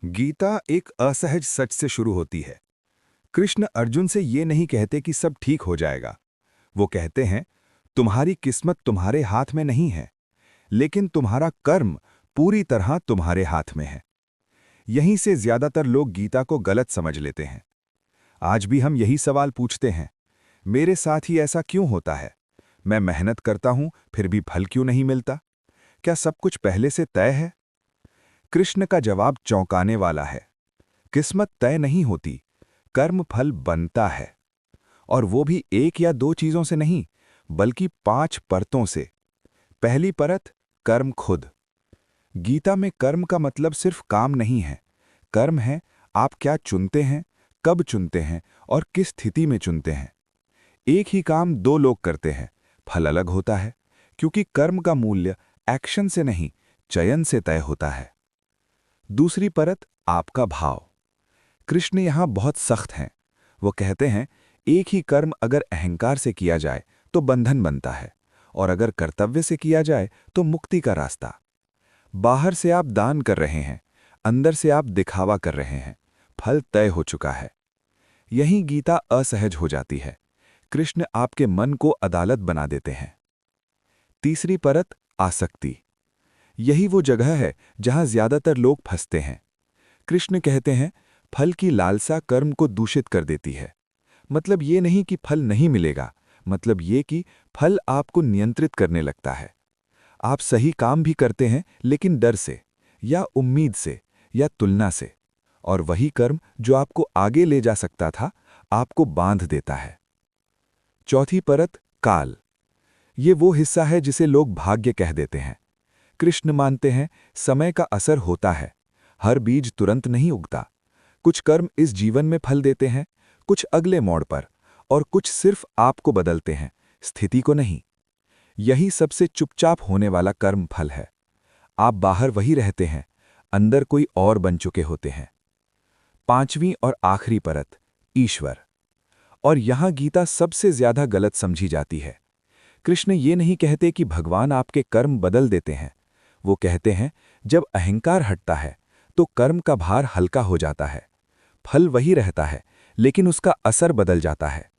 गीता एक असहज सच से शुरू होती है। कृष्ण अर्जुन से ये नहीं कहते कि सब ठीक हो जाएगा। वो कहते हैं, तुम्हारी किस्मत तुम्हारे हाथ में नहीं है, लेकिन तुम्हारा कर्म पूरी तरह तुम्हारे हाथ में है। यहीं से ज्यादातर लोग गीता को गलत समझ लेते हैं। आज भी हम यही सवाल पूछते हैं, मेरे साथ ही ऐसा क्यों होता है? मैं मेहनत करता हूं, फिर भी फल क्यों नहीं मिलता? क्या सब कुछ पहले से तय है? कृष्ण का जवाब चौंकाने वाला है। किस्मत तय नहीं होती, कर्म फल बनता है। और वो भी एक या दो चीजों से नहीं, बल्कि 5 परतों से। पहली परत, कर्म खुद। गीता में कर्म का मतलब सिर्फ काम नहीं है। कर्म है आप क्या चुनते हैं, कब चुनते हैं और किस स्थिति में चुनते हैं। एक ही काम 2 लोग करते हैं, फल अलग होता है, क्योंकि कर्म का मूल्य एक्शन से नहीं, चयन से तय होता है। दूसरी परत, आपका भाव। कृष्ण यहां बहुत सख्त हैं। वो कहते हैं, एक ही कर्म अगर अहंकार से किया जाए तो बंधन बनता है, और अगर कर्तव्य से किया जाए तो मुक्ति का रास्ता। बाहर से आप दान कर रहे हैं, अंदर से आप दिखावा कर रहे हैं, फल तय हो चुका है। यहीं गीता असहज हो जाती है। कृष्ण आपके मन को अदालत बना देते हैं। तीसरी परत, आसक्ति। यही वो जगह है जहां ज्यादातर लोग फंसते हैं। कृष्ण कहते हैं, फल की लालसा कर्म को दूषित कर देती है। मतलब ये नहीं कि फल नहीं मिलेगा, मतलब ये कि फल आपको नियंत्रित करने लगता है। आप सही काम भी करते हैं, लेकिन डर से, या उम्मीद से, या तुलना से। और वही कर्म जो आपको आगे ले जा सकता था, आपको बांध देता है। चौथी परत, काल। ये वो हिस्सा है जिसे लोग भाग्य कह देते हैं। कृष्ण मानते हैं, समय का असर होता है। हर बीज तुरंत नहीं उगता। कुछ कर्म इस जीवन में फल देते हैं, कुछ अगले मोड़ पर, और कुछ सिर्फ आपको बदलते हैं, स्थिति को नहीं। यही सबसे चुपचाप होने वाला कर्म फल है। आप बाहर वही रहते हैं, अंदर कोई और बन चुके होते हैं। पांचवीं और आखिरी परत, ईश्वर। और यहां गीता सबसे ज्यादा गलत समझी जाती है। कृष्ण ये नहीं कहते कि भगवान आपके कर्म बदल देते हैं। वो कहते हैं, जब अहंकार हटता है तो कर्म का भार हल्का हो जाता है। फल वही रहता है, लेकिन उसका असर बदल जाता है।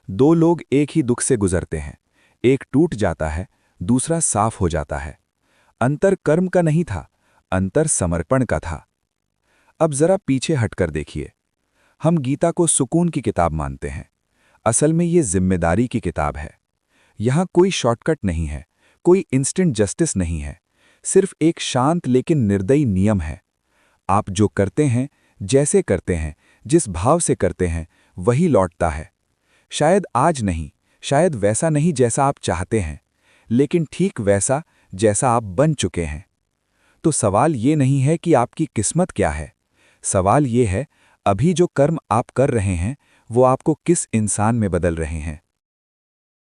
2 लोग एक ही दुख से गुजरते हैं, एक टूट जाता है, दूसरा साफ हो जाता है। अंतर कर्म का नहीं था, अंतर समर्पण का था। अब जरा पीछे हटकर देखिए। हम गीता को सुकून की किताब मानते हैं। असल में ये जिम्मेदारी की किताब है। यहां कोई शॉर्टकट नहीं है, कोई इंस्टेंट जस्टिस नहीं है। सिर्फ एक शांत लेकिन निर्दयी नियम है। आप जो करते हैं, जैसे करते हैं, जिस भाव से करते हैं, वही लौटता है। शायद आज नहीं, शायद वैसा नहीं जैसा आप चाहते हैं, लेकिन ठीक वैसा जैसा आप बन चुके हैं। तो सवाल ये नहीं है कि आपकी किस्मत क्या है। सवाल ये है, अभी जो कर्म आप कर रहे हैं, वो आपको किस इंसान में बदल रहे हैं।